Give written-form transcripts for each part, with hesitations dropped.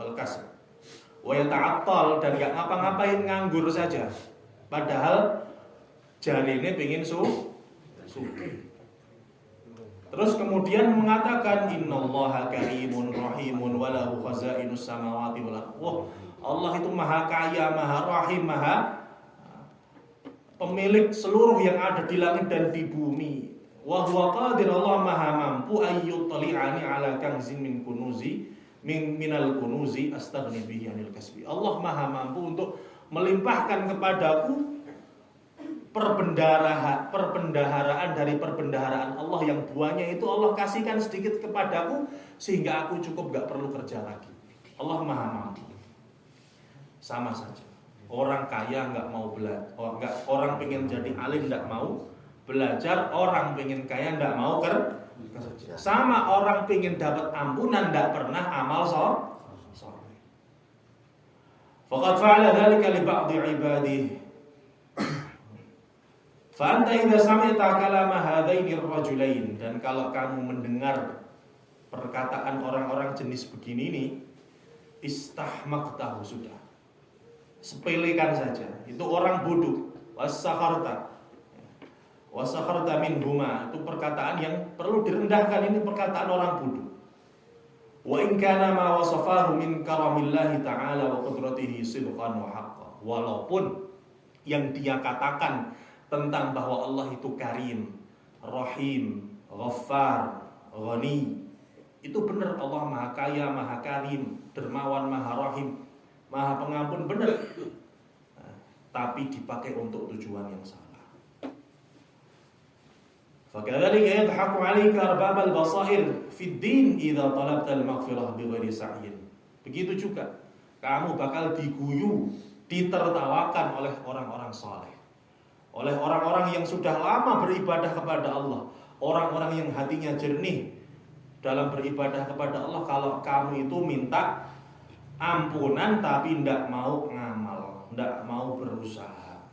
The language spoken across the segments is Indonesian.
wal kasb. Wa yata'attal, dan gak ngapa-ngapain, nganggur saja. Padahal jarine pengin sugih. Terus kemudian mengatakan innallaha karimun rahimun wa lahu khazainus samawati wal ardh. Wah, Allah itu maha kaya, maha rahim, maha pemilik seluruh yang ada di langit dan di bumi. Wa huwa qadir, Allah maha mampu ayyutli'ani ala kanzin min kunuzi minal kunuzi astaghni bihi anil kasbi. Allah maha mampu untuk melimpahkan kepadaku perbendaharaan dari perbendaharaan Allah yang buahnya itu Allah kasihkan sedikit kepadaku sehingga aku cukup gak perlu kerja lagi. Allah maha mampu. Sama saja. Orang kaya gak mau belajar, orang pengen jadi alim gak mau belajar, orang pengen kaya gak mau kerja. Sama orang pengen dapat ampunan gak pernah amal soleh. Faqad fa'ala dzalika li ba'dhi 'ibadihi. Fa'anta idza sami'ta kalama hadaini ar-rajulain, dan kalau kamu mendengar perkataan orang-orang jenis begini ini, istahmaqtahu, sudah sepelekan saja, itu orang bodoh. Wasakharta minhuma, itu perkataan yang perlu direndahkan, ini perkataan orang bodoh. Wa in kana ma wasafahu min karamillahi ta'ala wa qudratihi sidqan wa haqqan, walaupun yang dia katakan tentang bahwa Allah itu karim, rahim, ghaffar, ghani, itu benar. Allah maha kaya, maha karim, dermawan, maha rahim, maha pengampun, benar. Tapi dipakai untuk tujuan yang salah. Fakadzalika yadhaku 'alaika arbabal basair fid din idza talabta al-maghfirah bighairi sa'yin. Begitu juga kamu bakal diguyu, ditertawakan oleh orang-orang saleh, oleh orang-orang yang sudah lama beribadah kepada Allah, orang-orang yang hatinya jernih dalam beribadah kepada Allah. Kalau kamu itu minta ampunan tapi tidak mau ngamal, tidak mau berusaha.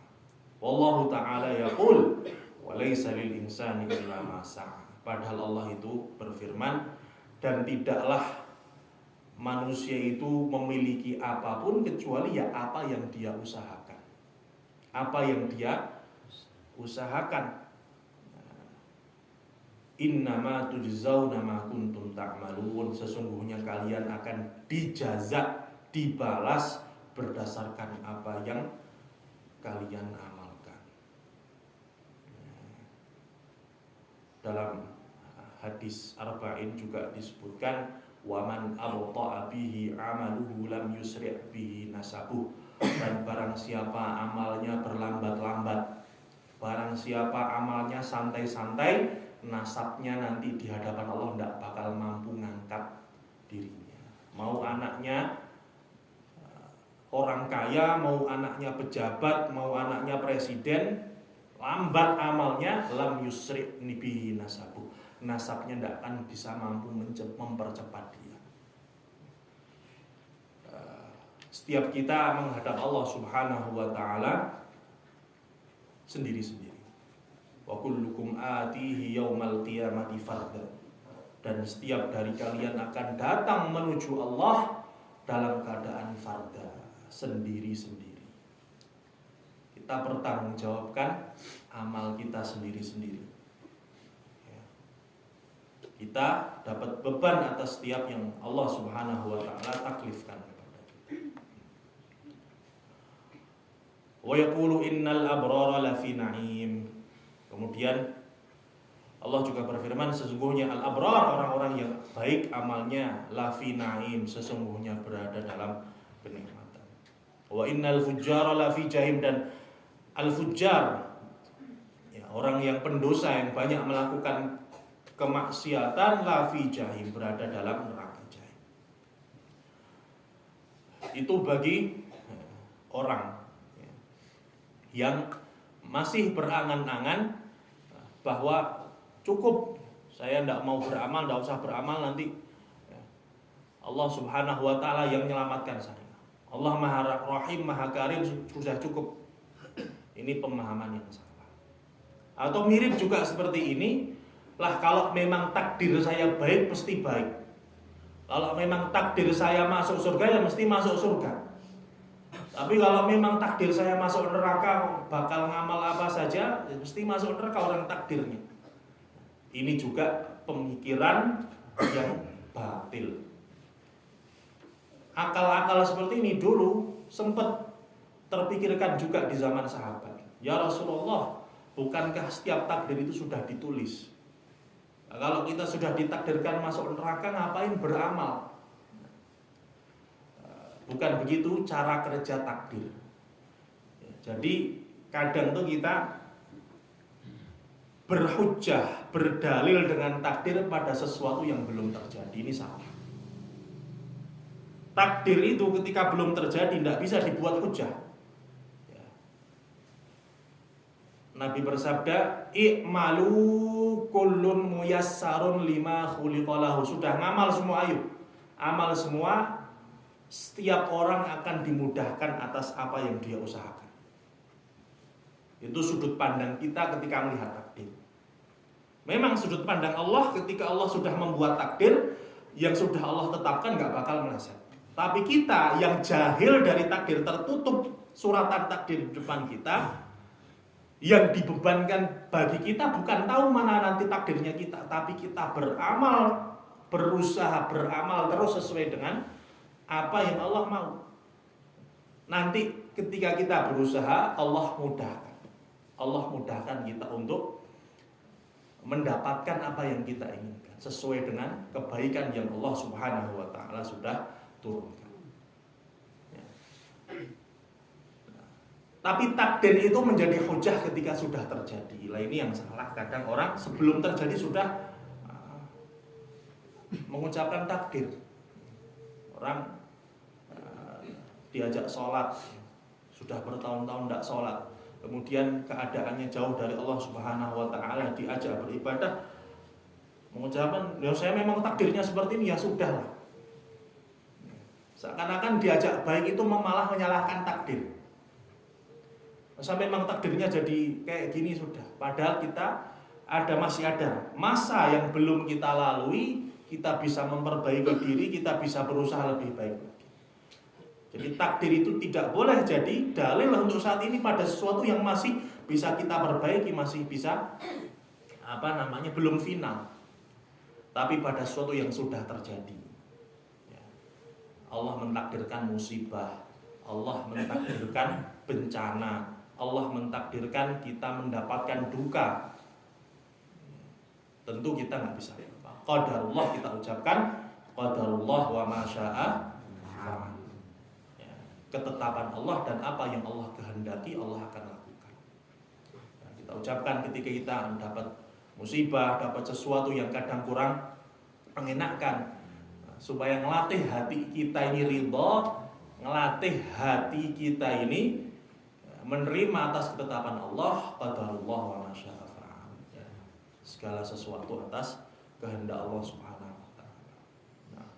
Wallahu ta'ala yaqul wa laysa lil insani illa ma sa'a. Padahal Allah itu berfirman, dan tidaklah manusia itu memiliki apapun kecuali ya apa yang dia usahakan. Apa yang dia usahakan. Innama tujzauna ma kuntum ta'malun, sesungguhnya kalian akan dijazak, dibalas berdasarkan apa yang kalian amalkan. Dalam hadis arba'in juga disebutkan waman abta'a bihi amaluhu lam yusri' bihi nasabuh, dan barang siapa amalnya berlambat-lambat, barang siapa amalnya santai-santai, nasabnya nanti di hadapan Allah tidak bakal mampu ngangkat dirinya. Mau anaknya orang kaya, mau anaknya pejabat, mau anaknya presiden, lambat amalnya, lam yusri' bihi nasabuh, nasabnya tidak akan bisa mampu mempercepat dia. Setiap kita menghadap Allah Subhanahu wa ta'ala sendiri-sendiri. Wa kullukum atihi yaumal qiyamati farda, dan setiap dari kalian akan datang menuju Allah dalam keadaan farda, sendiri-sendiri. Kita bertanggungjawabkan amal kita sendiri-sendiri. Kita dapat beban atas setiap yang Allah Subhanahu wa ta'ala taklifkan kepada kita. Wa yaqulu innal abrara lafi na'im. Kemudian Allah juga berfirman, sesungguhnya al-abrar, orang-orang yang baik amalnya, lafi na'im, sesungguhnya berada dalam kenikmatan. Wa innal fujjara lafi jahim, dan al-fujjar, ya, orang yang pendosa yang banyak melakukan kemaksiatan, lafi jahim, berada dalam neraka jahim. Itu bagi orang yang masih berangan-angan bahwa cukup, saya tidak mau beramal, tidak usah beramal, nanti Allah Subhanahu wa ta'ala yang menyelamatkan saya. Allah maha rahim, maha karim, sudah cukup. Ini pemahaman yang salah. Atau mirip juga seperti ini, lah kalau memang takdir saya baik, pasti baik. Kalau memang takdir saya masuk surga, ya mesti masuk surga. Tapi kalau memang takdir saya masuk neraka, bakal ngamal apa saja, ya mesti masuk neraka orang takdirnya. Ini juga pemikiran yang batil. Akal-akal seperti ini dulu sempat terpikirkan juga di zaman sahabat. Ya Rasulullah, bukankah setiap takdir itu sudah ditulis? Nah, kalau kita sudah ditakdirkan masuk neraka, ngapain beramal? Bukan begitu cara kerja takdir. Jadi kadang tuh kita berhujjah, berdalil dengan takdir pada sesuatu yang belum terjadi. Ini salah. Takdir itu ketika belum terjadi tidak bisa dibuat hujjah. Nabi bersabda, "I'malu kullun muyassarun lima khuliqalahu." Sudah ngamal semua, ayo. Amal semua, setiap orang akan dimudahkan atas apa yang dia usahakan. Itu sudut pandang kita ketika melihat takdir. Memang sudut pandang Allah ketika Allah sudah membuat takdir, yang sudah Allah tetapkan gak bakal meleset. Tapi kita yang jahil dari takdir, tertutup suratan takdir di depan kita, yang dibebankan bagi kita bukan tahu mana nanti takdirnya kita, tapi kita beramal, berusaha beramal terus sesuai dengan apa yang Allah mau. Nanti ketika kita berusaha, Allah mudahkan kita untuk mendapatkan apa yang kita inginkan sesuai dengan kebaikan yang Allah Subhanahu wa taala sudah turunkan. Tapi takdir itu menjadi hujah ketika sudah terjadi. Lah ini yang salah. Kadang orang sebelum terjadi sudah mengucapkan takdir. Orang diajak sholat, sudah bertahun-tahun tidak sholat. Kemudian keadaannya jauh dari Allah Subhanahu wa taala, diajak beribadah, mengucapkan, ya saya memang takdirnya seperti ini, ya sudahlah. Seakan-akan diajak baik itu malah menyalahkan takdir. Sampai memang takdirnya jadi kayak gini sudah. Padahal kita masih ada masa yang belum kita lalui, kita bisa memperbaiki diri, kita bisa berusaha lebih baik lagi. Jadi takdir itu tidak boleh jadi dalil untuk saat ini pada sesuatu yang masih bisa kita perbaiki, masih bisa belum final. Tapi pada sesuatu yang sudah terjadi. Allah mentakdirkan musibah, Allah mentakdirkan bencana, Allah mentakdirkan kita mendapatkan duka. Tentu kita nggak bisa lupa. Qadarullah kita ucapkan, qadarullah wa ma syaa fa'al. Ketetapan Allah dan apa yang Allah kehendaki Allah akan lakukan. Kita ucapkan ketika kita mendapat musibah, dapat sesuatu yang kadang kurang mengenakan, supaya ngelatih hati kita ini ridha, ngelatih hati kita ini menerima atas ketetapan Allah, qadarullah wa ma syaa fa'al. Segala sesuatu atas kehendak Allah Subhanahu wa taala. Nah.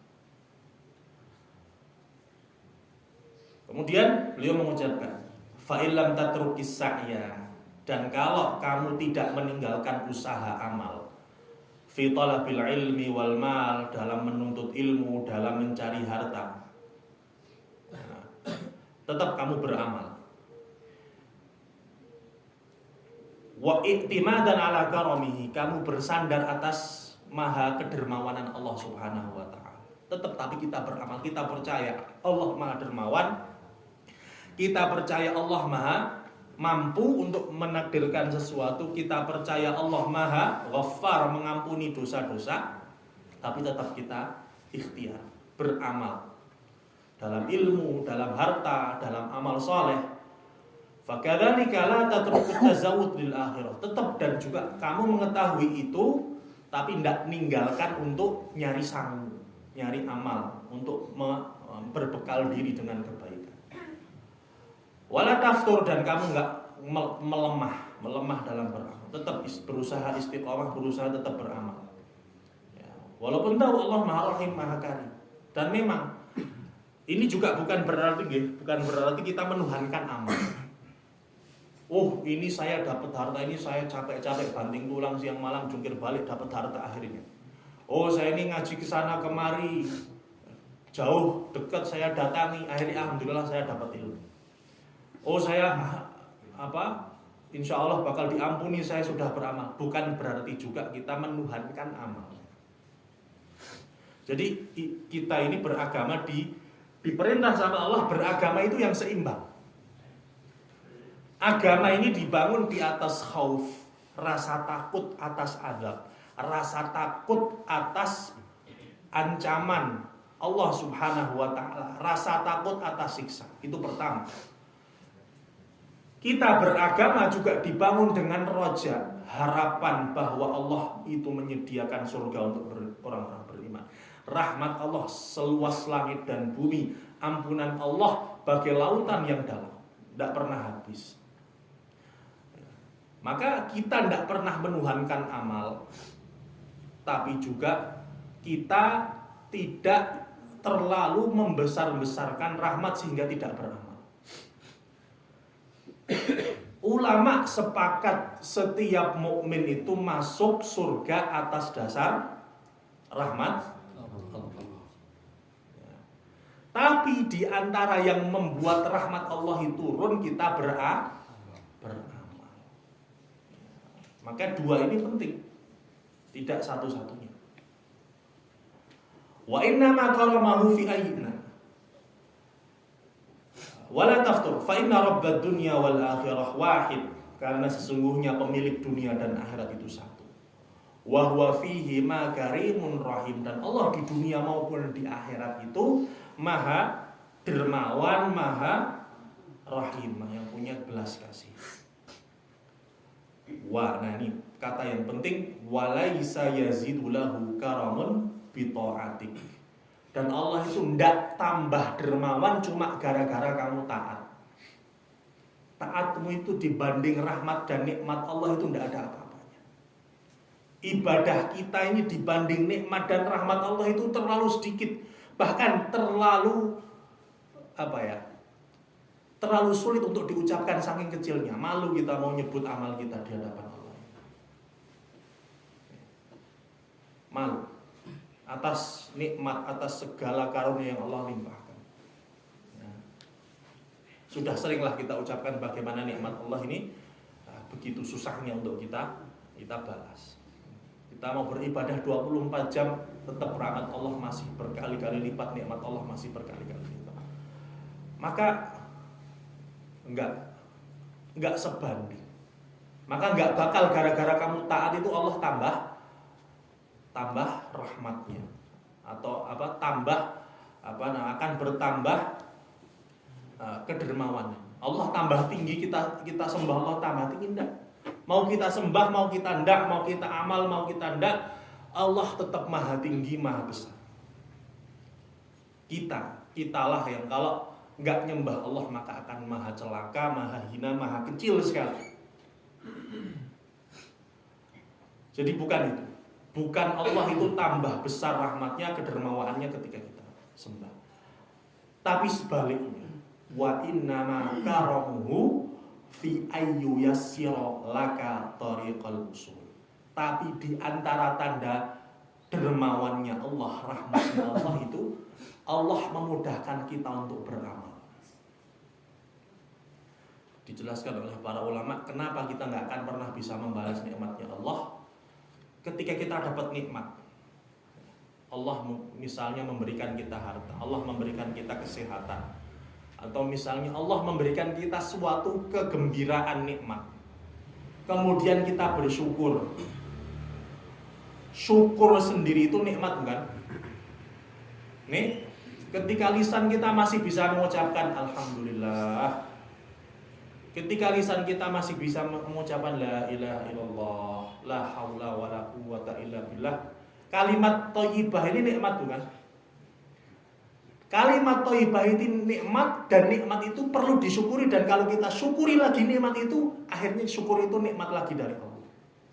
Kemudian beliau mengucapkan, fa illam tatrukis sa'ya, dan kalau kamu tidak meninggalkan usaha amal, fi talabil ilmi wal mal, dalam menuntut ilmu, dalam mencari harta, tetap kamu beramal. Wa i'timadan ala karamihi, kamu bersandar atas maha kedermawanan Allah Subhanahu wa taala. Tetap tapi kita beramal, kita percaya Allah Maha Dermawan. Kita percaya Allah Maha mampu untuk menakdirkan sesuatu, kita percaya Allah Maha Ghaffar, mengampuni dosa-dosa, tapi tetap kita ikhtiar, beramal dalam ilmu, dalam harta, dalam amal soleh. Fakadzalika la tatrukut tazawwud lil akhirah. Tetap dan juga kamu mengetahui itu, tapi tidak meninggalkan untuk nyari sangu, nyari amal, untuk berbekal diri dengan kebaikan. Wala taftur, dan kamu enggak melemah dalam beramal. Tetap berusaha istiqomah, berusaha tetap beramal. Ya, walaupun tahu Allah Maha Rahim, Maha Karim. Dan memang ini juga bukan berarti kita menuhankan amal. Oh, ini saya dapat harta ini, saya capek-capek banting tulang siang malam jungkir balik dapat harta akhirnya. Oh, saya ini ngaji ke sana kemari, jauh, dekat saya datangi, akhirnya alhamdulillah saya dapat ilmu. Oh saya insya Allah bakal diampuni, saya sudah beramal. Bukan berarti juga kita menuhankan amal. Jadi kita ini beragama diperintah sama Allah, beragama itu yang seimbang. Agama ini dibangun di atas khauf, rasa takut atas azab, rasa takut atas ancaman Allah Subhanahu wa ta'ala, rasa takut atas siksa. Itu pertama. Kita beragama juga dibangun dengan roja, harapan bahwa Allah itu menyediakan surga untuk orang-orang beriman. Rahmat Allah seluas langit dan bumi, ampunan Allah bagai lautan yang dalam, tidak pernah habis. Maka kita tidak pernah menuhankan amal, tapi juga kita tidak terlalu membesar-besarkan rahmat sehingga tidak beramal. Ulama sepakat setiap mukmin itu masuk surga atas dasar rahmat Allah. Tapi di antara yang membuat rahmat Allah itu turun, kita beramal. Maka dua ini penting, tidak satu-satunya. Wa inna ma karamahu fi ayyina wala taftur fa inna rabbad dunya wal akhirah wahid, karena sesungguhnya pemilik dunia dan akhirat itu satu. Wa huwa fihi ma karimun rahim, dan Allah di dunia maupun di akhirat itu maha dermawan, maha rahim, yang punya belas kasih. Nah ini kata yang penting, walaisa yazidu lahu karamun bi ta'atik. Dan Allah itu tidak tambah dermawan cuma gara-gara kamu taat. Taatmu itu dibanding rahmat dan nikmat Allah itu tidak ada apa-apanya. Ibadah kita ini dibanding nikmat dan rahmat Allah itu terlalu sedikit, bahkan terlalu terlalu sulit untuk diucapkan saking kecilnya. Malu kita mau nyebut amal kita di hadapan Allah. Malu atas nikmat, atas segala karunia yang Allah limpahkan. Sudah seringlah kita ucapkan bagaimana nikmat Allah ini begitu susahnya untuk kita balas. Kita mau beribadah 24 jam, tetap rahmat Allah masih berkali-kali lipat, nikmat Allah masih berkali-kali lipat. Maka enggak sebanding. Maka enggak bakal gara-gara kamu taat itu Allah tambah rahmatnya, atau akan bertambah kedermawannya. Allah tambah tinggi, kita sembah Allah tambah tinggi, enggak. Mau kita sembah, mau kita enggak, mau kita amal, mau kita enggak, Allah tetap maha tinggi, maha besar. Kitalah yang kalau enggak nyembah Allah maka akan maha celaka, maha hina, maha kecil sekali. Jadi bukan itu. Bukan Allah itu tambah besar rahmatnya, kedermawaannya ketika kita sembah. Tapi sebaliknya, wa innama karamuhu fi ayyu yassira laka tariqal usul. Tapi di antara tanda dermawannya Allah, rahmatnya Allah itu Allah memudahkan kita untuk beramal. Dijelaskan oleh para ulama kenapa kita nggak akan pernah bisa membalas nikmatnya Allah. Ketika kita dapat nikmat, Allah misalnya memberikan kita harta, Allah memberikan kita kesehatan, atau misalnya Allah memberikan kita suatu kegembiraan nikmat, kemudian kita bersyukur. Syukur sendiri itu nikmat bukan? Nih, ketika lisan kita masih bisa mengucapkan alhamdulillah, ketika lisan kita masih bisa mengucapkan la ilaha illallah, la haula wala quwwata illa billah, kalimat thayyibah ini nikmat bukan? Kalimat thayyibah itu nikmat, dan nikmat itu perlu disyukuri, dan kalau kita syukuri lagi nikmat itu, akhirnya syukur itu nikmat lagi dari Allah.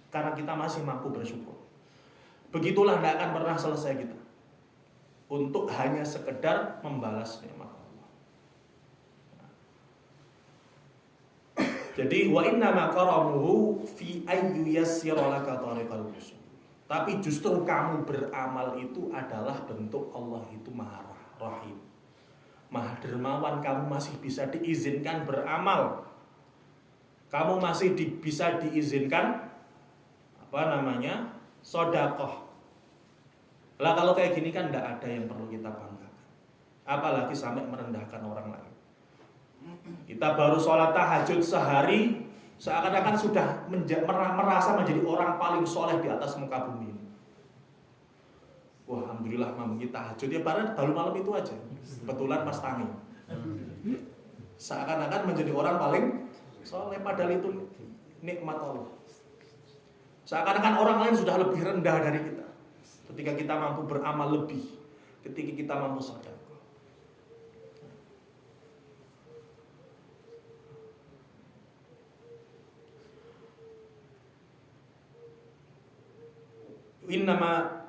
Karena kita masih mampu bersyukur. Begitulah tidak akan pernah selesai kita untuk hanya sekedar membalas nikmat Allah. Jadi wa inna ma karamuhu fi ayyu yassira laka tariqal usul. Tapi justru kamu beramal itu adalah bentuk Allah itu maha rahman. Rahim. Maha dermawan, kamu masih bisa diizinkan beramal. Kamu masih bisa diizinkan sedekah. Lah kalau kayak gini kan tidak ada yang perlu kita banggakan. Apalagi sampai merendahkan orang lain. Kita baru sholat tahajud sehari, seakan-akan sudah merasa menjadi orang paling soleh di atas muka bumi ini. Wah, alhamdulillah kita tahajud ya, baru malam itu aja. Kebetulan pas tangi. Seakan-akan menjadi orang paling soleh, padahal itu nikmat Allah. Seakan-akan orang lain sudah lebih rendah dari kita. Ketika kita mampu beramal lebih, ketika kita mampu sedekah. Innama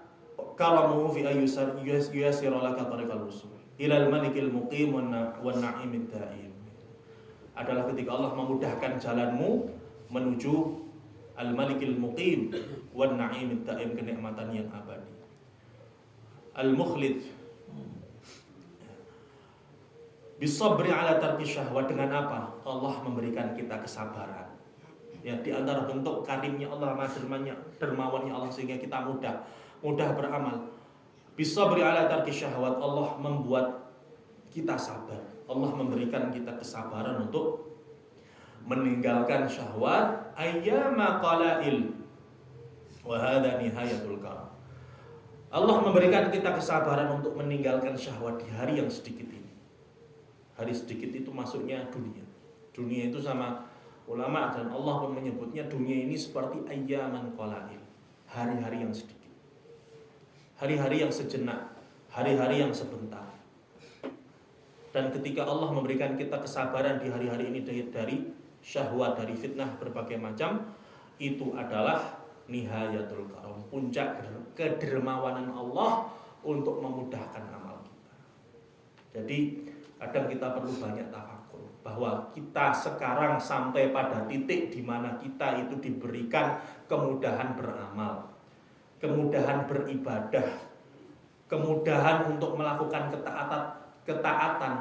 karamuhu fi ayyusir laka tariqal rusul ilal malikil muqim wan na'imid da'im. Adalah ketika Allah memudahkan jalanmu menuju al-malikil muqim wan na'imid da'im, kenikmatan yang abadi. Al-mukhlid bisabri ala tarki syahwat. Dengan apa? Allah memberikan kita kesabaran. Ya, di antara bentuk karimnya Allah, dermawannya Allah, sehingga kita mudah beramal. Bisabri ala tarki syahwat, Allah membuat kita sabar. Allah memberikan kita kesabaran untuk meninggalkan syahwat ayyama qalail. Wa hadha nihayatul karam. Allah memberikan kita kesabaran untuk meninggalkan syahwat di hari yang sedikit ini. Hari sedikit itu maksudnya dunia. Dunia itu sama ulama dan Allah pun menyebutnya dunia ini seperti ayyaman qalail, hari-hari yang sedikit, hari-hari yang sejenak, hari-hari yang sebentar. Dan ketika Allah memberikan kita kesabaran di hari-hari ini dari syahwat, dari fitnah berbagai macam, itu adalah nihayatul karam, puncak kedermawanan Allah untuk memudahkan amal kita. Jadi kadang kita perlu banyak tafakur bahwa kita sekarang sampai pada titik di mana kita itu diberikan kemudahan beramal, kemudahan beribadah, kemudahan untuk melakukan ketaatan.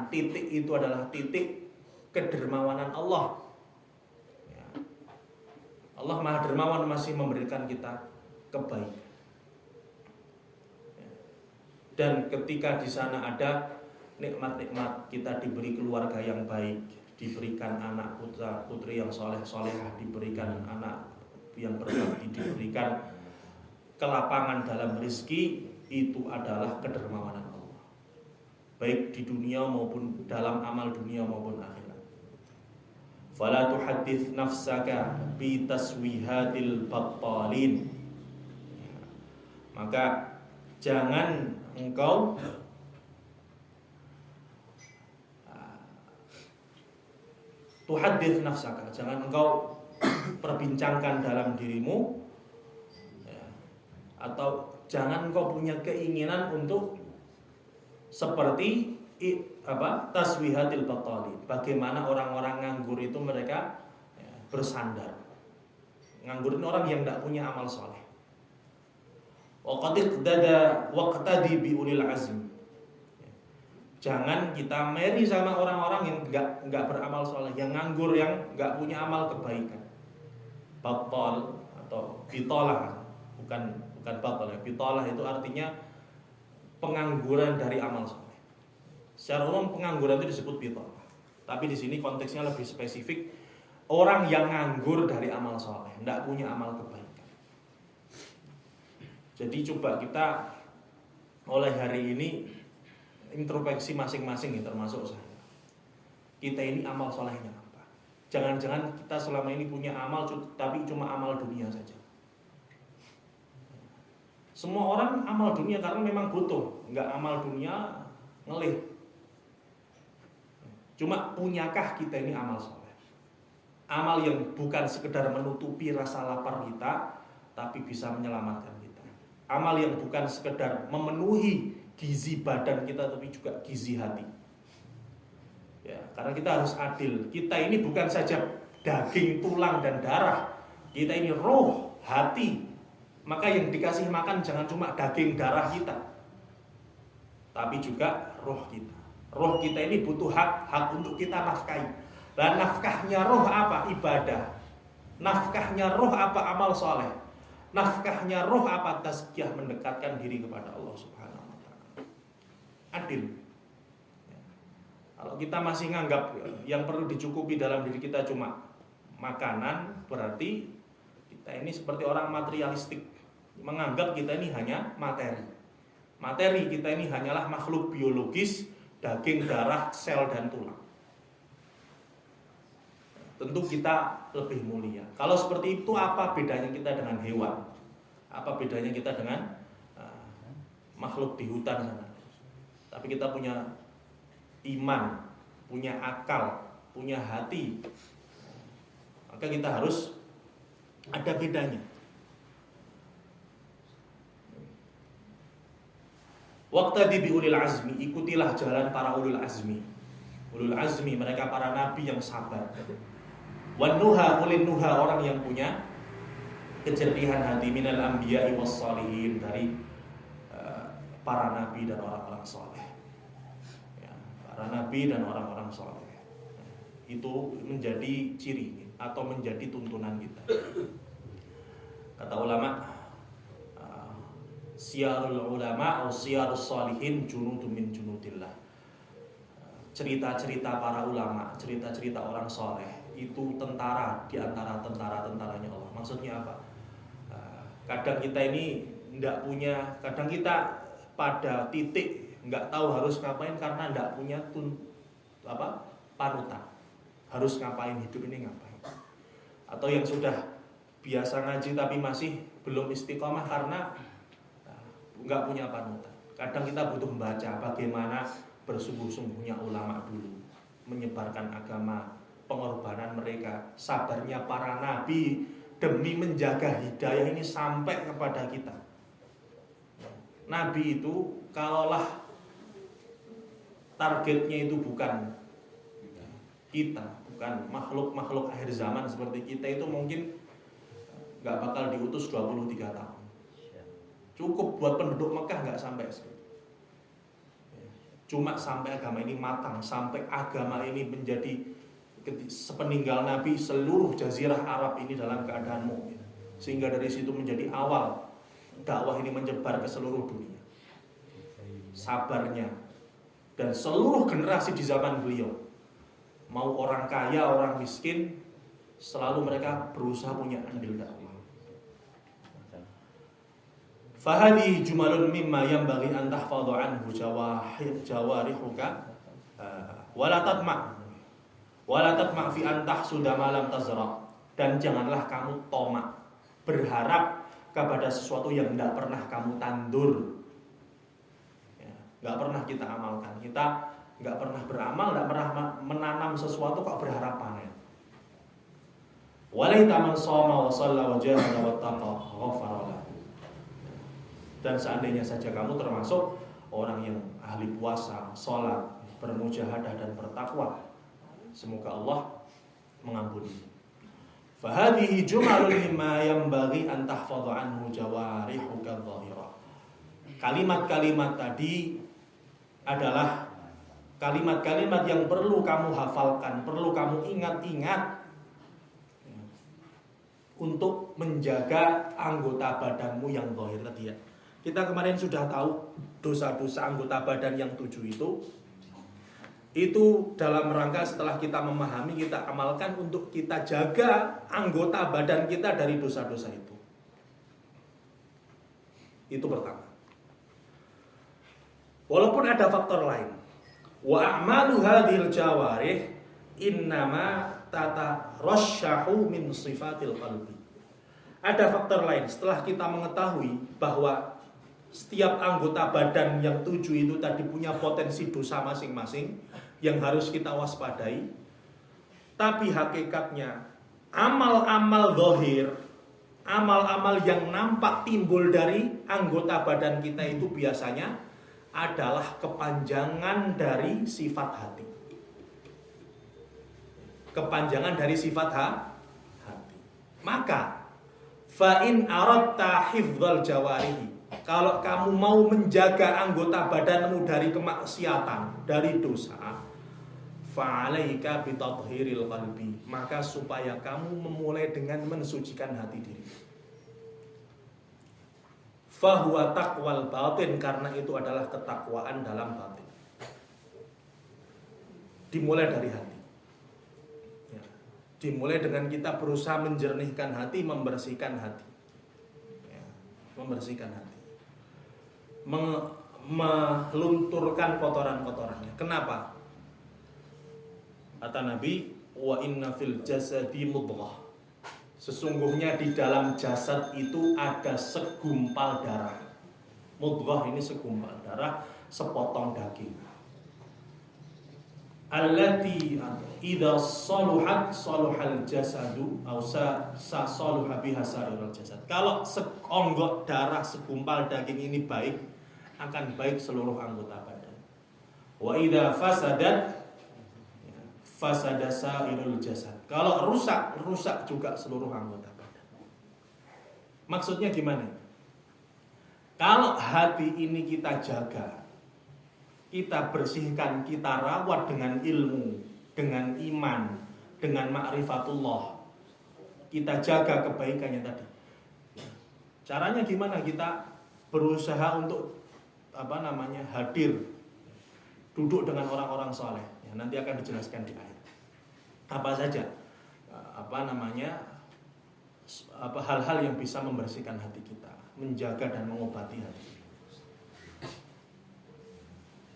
Titik itu adalah titik kedermawanan Allah. Ya. Allah Maha Dermawan masih memberikan kita kebaikan. Ya. Dan ketika di sana ada nikmat-nikmat, kita diberi keluarga yang baik, diberikan anak putri yang soleh-solehah, diberikan anak yang berbakti, diberikan kelapangan dalam rezeki, itu adalah kedermawanan Allah, baik di dunia maupun dalam amal dunia maupun akhirat. Fala tuhaddits nafsaka bi taswihatil battalin. Maka jangan engkau tuhaddits nafsaka, jangan engkau perbincangkan dalam dirimu, ya, atau jangan engkau punya keinginan untuk seperti taswihatil batali. Bagaimana orang-orang nganggur itu mereka bersandar. Nganggur ini orang yang tidak punya amal soleh. Waqtadi bi ulil azm. Jangan kita meri sama orang-orang yang enggak beramal soleh, yang nganggur, yang enggak punya amal kebaikan. Batal atau bitalah, bukan batal ya. Bitalah itu artinya pengangguran dari amal soleh. Secara umum pengangguran itu disebut bitalah. Tapi di sini konteksnya lebih spesifik, orang yang nganggur dari amal soleh, enggak punya amal kebaikan. Jadi coba kita mulai hari ini introspeksi masing-masing ya, termasuk saya. Kita ini amal solehnya apa? Jangan-jangan kita selama ini punya amal tapi cuma amal dunia saja. Semua orang amal dunia karena memang butuh, enggak amal dunia ngelih. Cuma punyakah kita ini amal soleh? Amal yang bukan sekedar menutupi rasa lapar kita, tapi bisa menyelamatkan kita. Amal yang bukan sekedar memenuhi gizi badan kita, tapi juga gizi hati. Ya, karena kita harus adil. Kita ini bukan saja daging, tulang, dan darah. Kita ini roh, hati. Maka yang dikasih makan jangan cuma daging, darah kita, tapi juga roh kita. Roh kita ini butuh hak untuk kita nafkahi. Dan nafkahnya roh apa? Ibadah. Nafkahnya roh apa? Amal soleh. Nafkahnya roh apa? Tazkiyah, mendekatkan diri kepada Allah Subhanahu wa ta'ala. Adil. Kalau kita masih nganggap yang perlu dicukupi dalam diri kita cuma makanan, berarti kita ini seperti orang materialistik, menganggap kita ini hanya materi. Materi kita ini hanyalah makhluk biologis, daging, darah, sel, dan tulang. Tentu kita lebih mulia. Kalau seperti itu, apa bedanya kita dengan hewan? Apa bedanya kita dengan makhluk di hutan sana? Tapi kita punya iman, punya akal, punya hati, maka kita harus ada bedanya. Waqtadi bi ulil azmi, ikutilah jalan para ulul azmi. Ulul azmi mereka para nabi yang sabar. Wan nuha, ulil nuha, orang yang punya kejernihan hati, minal anbiya'i was shalihin, dari para nabi dan orang-orang saleh. Ya, para nabi dan orang-orang saleh. Itu menjadi ciri atau menjadi tuntunan kita. Kata ulama, siyarul ulama atau siyarus shalihin junudun min junudillah. Cerita-cerita para ulama, cerita-cerita orang saleh itu tentara di antara tentara-tentaranya Allah. Maksudnya apa? Kadang kita ini enggak punya, kadang kita pada titik enggak tahu harus ngapain karena enggak punya panutan. Harus ngapain, hidup ini ngapain. Atau yang sudah biasa ngaji tapi masih belum istiqomah karena enggak punya panutan. Kadang kita butuh membaca bagaimana bersungguh-sungguhnya ulama dulu menyebarkan agama, pengorbanan mereka, sabarnya para nabi demi menjaga hidayah ini sampai kepada kita. Nabi itu kalaulah targetnya itu bukan kita, bukan makhluk-makhluk akhir zaman seperti kita, itu mungkin gak bakal diutus 23 tahun. Cukup buat penduduk Mekah gak sampai sekali. Cuma sampai agama ini matang, sampai agama ini menjadi sepeninggal Nabi seluruh jazirah Arab ini dalam keadaan mukmin. Sehingga dari situ menjadi awal dakwah ini menyebar ke seluruh dunia. Sabarnya dan seluruh generasi di zaman beliau, mau orang kaya, orang miskin, selalu mereka berusaha punya andil dakwah. Fahadi jumalun mimma yanbaghi an tahfadhu anhu jawarihuka wala tatma fi an tahsuda ma lam tazra, dan janganlah kamu tomak berharap kepada sesuatu yang tidak pernah kamu tandur. Tidak pernah kita amalkan. Kita tidak pernah beramal, tidak pernah menanam sesuatu kok berharap panen. Walaita man shoma wa shalla wa jahada wa taqa ghafara lahu. Dan seandainya saja kamu termasuk orang yang ahli puasa, sholat, bermujahadah dan bertakwa, semoga Allah mengampuni. Fahadihi jumalun mimma yanbaghi an tahfadhu anhu jawarihuka dhahira. Kalimat-kalimat tadi adalah kalimat-kalimat yang perlu kamu hafalkan, perlu kamu ingat-ingat untuk menjaga anggota badanmu yang zahir tadi ya. Kita kemarin sudah tahu dosa-dosa anggota badan yang 7 itu dalam rangka setelah kita memahami, kita amalkan untuk kita jaga anggota badan kita dari dosa-dosa itu. Itu pertama. Walaupun ada faktor lain. Wa a'malu hadhil jawarih innama tatarasyahu min sifatil qalbi. Ada faktor lain. Setelah kita mengetahui bahwa setiap anggota badan yang 7 itu tadi punya potensi dosa masing-masing yang harus kita waspadai, tapi hakikatnya amal-amal zahir, amal-amal yang nampak timbul dari anggota badan kita itu biasanya adalah kepanjangan dari sifat hati. Kepanjangan dari sifat hati. Maka fa in aradta hifdzal jawarihi, Kalau kamu mau menjaga anggota badanmu dari kemaksiatan, dari dosa, fa'alaika bitathhiril qalbi, maka supaya kamu memulai dengan mensucikan hati diri. Fahuwa taqwal batin, karena itu adalah ketakwaan dalam batin. Dimulai dari hati. Ya. Dimulai dengan kita berusaha menjernihkan hati, membersihkan hati. Ya. Membersihkan hati. Melunturkan kotoran-kotorannya. Kenapa? Kata Nabi, wa inna fil jasadi mudghah. Sesungguhnya di dalam jasad itu ada segumpal darah. Mudghah ini segumpal darah, sepotong daging. Allati idza saluhat saluhal jasadu aw saluha biha sairul jasad. Kalau seonggok darah, segumpal daging ini baik, akan baik seluruh anggota badan. Wa idza fasadat fasada sairul jasad. Kalau rusak juga seluruh anggota badan. Maksudnya gimana? Kalau hati ini kita jaga, kita bersihkan, kita rawat dengan ilmu, dengan iman, dengan ma'rifatullah, kita jaga kebaikannya tadi. Caranya gimana? Kita berusaha untuk hadir, duduk dengan orang-orang soleh. Ya, nanti akan dijelaskan di ayat. Apa saja hal-hal yang bisa membersihkan hati kita, menjaga dan mengobati hati.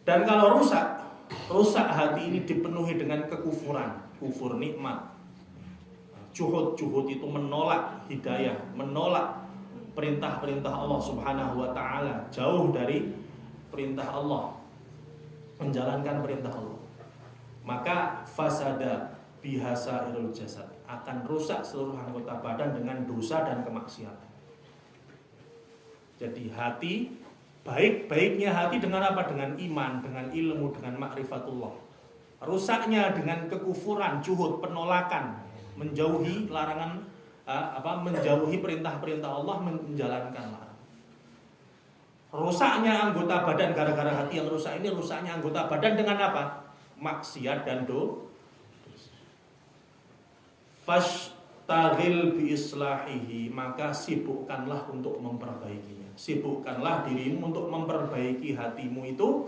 Dan kalau rusak hati ini dipenuhi dengan kekufuran, kufur nikmat. Juhud itu menolak hidayah, menolak perintah-perintah Allah Subhanahu wa taala, jauh dari perintah Allah, menjalankan perintah Allah. Maka fasada bihasa irul jasad, akan rusak seluruh anggota badan dengan dosa dan kemaksiatan. Jadi hati, baik-baiknya hati dengan apa? Dengan iman, dengan ilmu, dengan ma'rifatullah. Rusaknya dengan kekufuran, juhud, penolakan, menjauhi larangan, menjauhi perintah-perintah Allah, menjalankan larangan. Rusaknya anggota badan gara-gara hati yang rusak ini, rusaknya anggota badan dengan apa? Maksiat dan dosa. Fashtagil bi islahihi, maka sibukkanlah untuk memperbaikinya. Sibukkanlah dirimu untuk memperbaiki hatimu itu,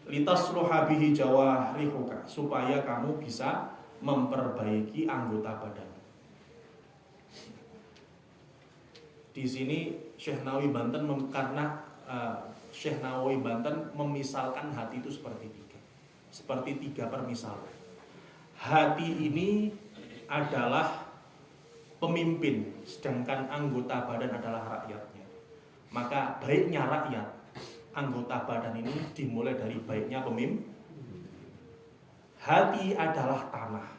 litasluha bihi jawarihuka, supaya kamu bisa memperbaiki anggota badan. Di sini Syekh Nawawi Banten Syekh Nawawi Banten memisalkan hati itu seperti tiga permisalan. Hati ini adalah pemimpin, sedangkan anggota badan adalah rakyatnya. Maka baiknya rakyat, anggota badan ini dimulai dari baiknya pemimpin. Hati adalah tanah,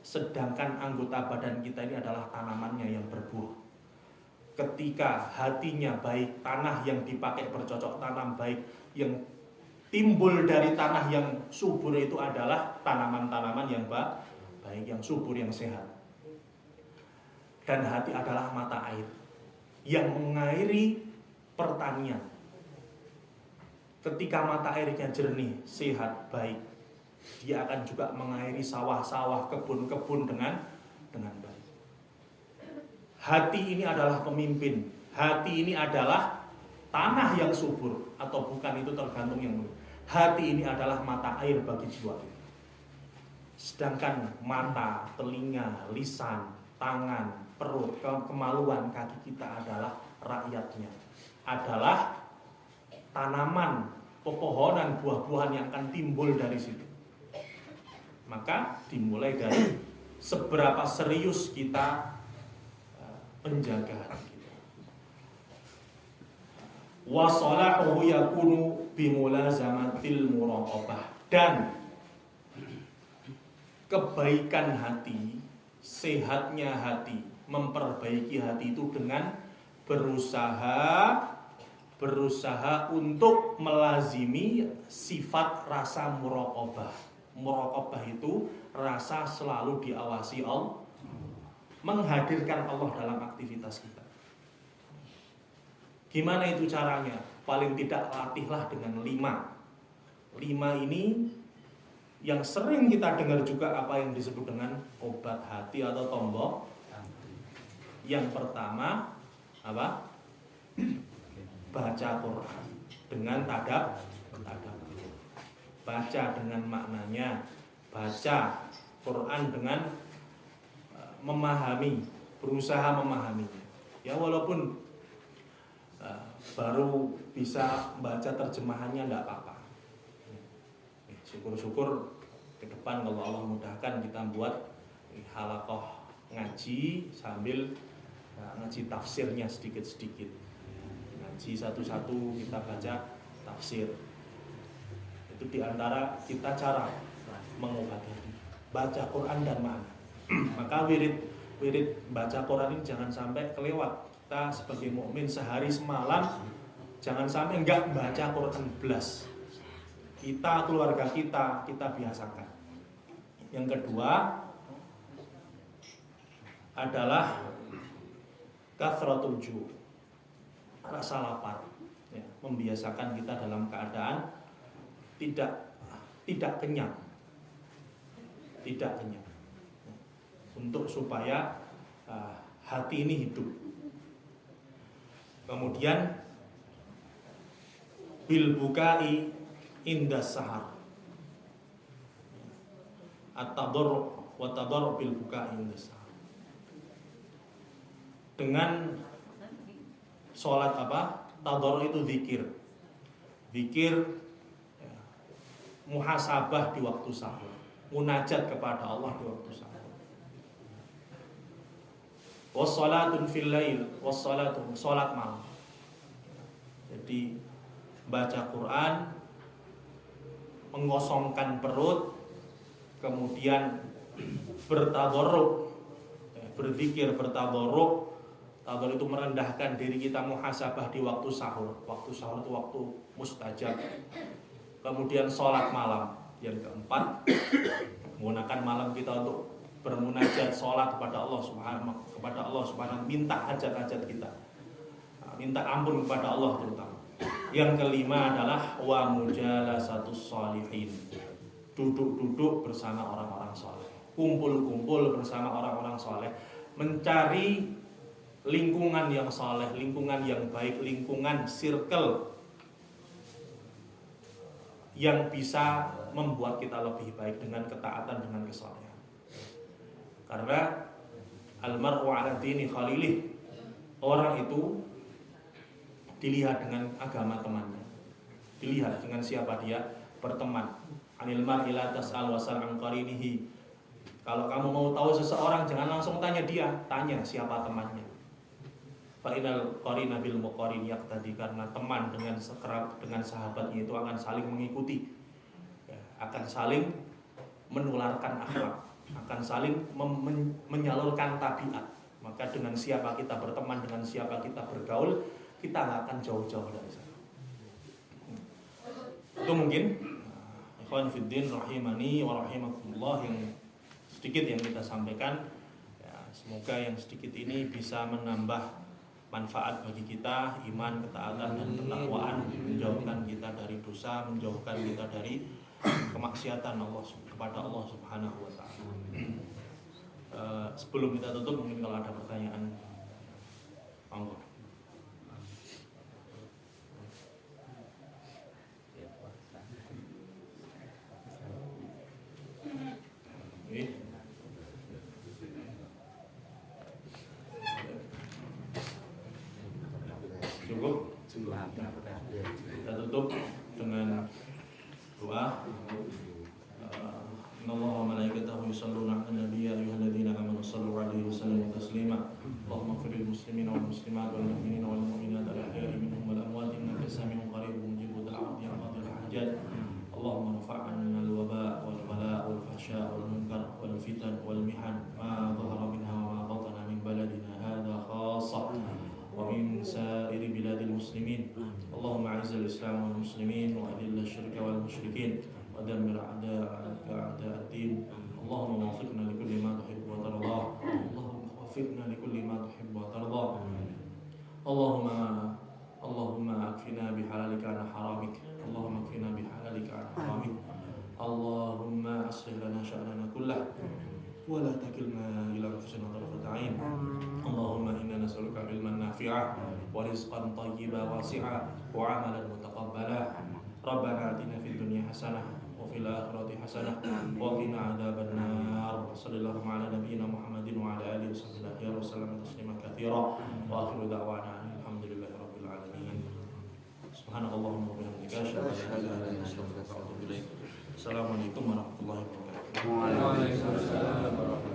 sedangkan anggota badan kita ini adalah tanamannya yang berbuah. Ketika hatinya baik, tanah yang dipakai bercocok tanam baik, yang timbul dari tanah yang subur itu adalah tanaman-tanaman yang baik, yang subur, yang sehat. Dan hati adalah mata air yang mengairi pertanian. Ketika mata airnya jernih, sehat, baik, dia akan juga mengairi sawah-sawah, kebun-kebun dengan baik. Hati ini adalah pemimpin. Hati ini adalah tanah yang subur, atau bukan, itu tergantung yang menurut. Hati ini adalah mata air bagi jiwa. Sedangkan mata, telinga, lisan, tangan, perut, kemaluan kaki kita adalah rakyatnya. Adalah tanaman, pepohonan, buah-buahan yang akan timbul dari situ. Maka dimulai dari seberapa serius kita menjaga hati kita. Wa salahu yakunu bimulazamatil muraqabah, dan kebaikan hati, sehatnya hati, memperbaiki hati itu dengan berusaha untuk melazimi sifat rasa muraqabah. Muraqabah itu rasa selalu diawasi Allah, menghadirkan Allah dalam aktivitas kita. Gimana itu caranya? Paling tidak latihlah dengan 5. 5 ini yang sering kita dengar juga apa yang disebut dengan obat hati atau tombok. Yang pertama apa? Baca Quran dengan tadabbur. Baca dengan maknanya, baca Quran dengan memahami, berusaha memahaminya. Ya walaupun baru bisa baca terjemahannya tidak apa-apa. Syukur-syukur ke depan kalau Allah mudahkan kita buat halaqah ngaji sambil ngaji tafsirnya sedikit-sedikit. Ngaji satu-satu kita baca tafsir. Itu diantara kita cara mengobati baca Quran dan makna. Maka wirid baca Quran ini jangan sampai kelewat. Kita sebagai mukmin sehari semalam jangan sampai enggak baca Quran belas. Kita, keluarga kita biasakan. Yang kedua adalah kathratul ju', rasa lapar. Ya, membiasakan kita dalam keadaan tidak kenyang. Tidak kenyang. Untuk supaya hati ini hidup. Kemudian bil bukai indas sahar. At-tadarru wa tadarru bil bukai indas sahar. Dengan sholat apa? Tadarru itu zikir. Zikir ya, muhasabah di waktu sahur. Munajat kepada Allah di waktu sahur. Wassalatun fil lail, wassalatu salat malam. Jadi baca Quran, mengosongkan perut, kemudian bertadarruk, berzikir bertadarruk. Tadarruk itu merendahkan diri kita, muhasabah di waktu sahur. Waktu sahur itu waktu mustajab. Kemudian salat malam. Yang keempat, menggunakan malam kita untuk bermunajat, sholat kepada Allah Subhanahu, minta hajat-hajat kita, minta ampun kepada Allah terutama. Yang kelima adalah wa mujalasatus sholihin, duduk-duduk bersama orang-orang soleh, kumpul-kumpul bersama orang-orang soleh, mencari lingkungan yang soleh, lingkungan yang baik, lingkungan circle yang bisa membuat kita lebih baik dengan ketaatan, dengan kesolehan. Karena almar'u ala dini khalilih, orang itu dilihat dengan agama temannya, dilihat dengan siapa dia berteman. Anil mar'i la tas'al wasal an qarinihi. Kalau kamu mau tahu seseorang jangan langsung tanya dia, tanya siapa temannya. Fa inal qarina bil muqarin yaqtadi, karena teman dengan sahabatnya itu akan saling mengikuti, akan saling menularkan akhlak, akan saling menyalurkan tabiat. Maka dengan siapa kita berteman, dengan siapa kita bergaul, kita nggak akan jauh-jauh dari sana. Itu mungkin ikhwan fiddin rahimani wa rahimakumullah yang sedikit yang kita sampaikan. Ya, semoga yang sedikit ini bisa menambah manfaat bagi kita, iman, ketaatan dan ketakwaan, menjauhkan kita dari dosa, menjauhkan kita dari kemaksiatan kepada Allah Subhanahu wa taala. Sebelum kita tutup, mungkin kalau ada pertanyaan, monggo. Cukup? Kita tutup dengan doa. Innallaha wa malaikatahu yusholluna 'alan nabiy ya ayyuhalladzina amanu shallu 'alaihi wa sallimu taslima. Allahumma ighfir lil muslimina wal muslimat wal mu'minina wal mu'minat al-ahya'i minhum wal amwat innaka samii'un qaribun mujibud da'wati ya qadhil hajat. Allahumma rfa' 'anna al-waba' wal bala' wal fahsya' wal munkar wal fitan wal mihan ma dhahara minha wa ma batana min baladina hadha khassah wa min sa'iri biladil muslimin. Allahumma 'izzil islam wal muslimin wa adhil asy-syirka wal musyrikin wa dammir a'da'aka a'da'ad-din. Allahumma waffiqna likulli ma tuhibbu wa tardah. Allahumma waffiqna likulli ma tuhibbu wa tardah. Allahumma ورزقا طيبا واسعا وعملا متقبلا ربنا آتنا في الدنيا حسنة وفي الآخرة حسنة وقنا عذاب النار صلى الله على نبينا محمد وعلى آله وصحبه الأخيار وسلم تسليما كثيرا وآخر دعوانا الحمد لله رب العالمين سبحانك اللهم وبحمدك أشهد أن لا إله إلا أنت أستغفرك وأتوب إليك السلام عليكم ورحمة الله وبركاته. Waalaikumsalam.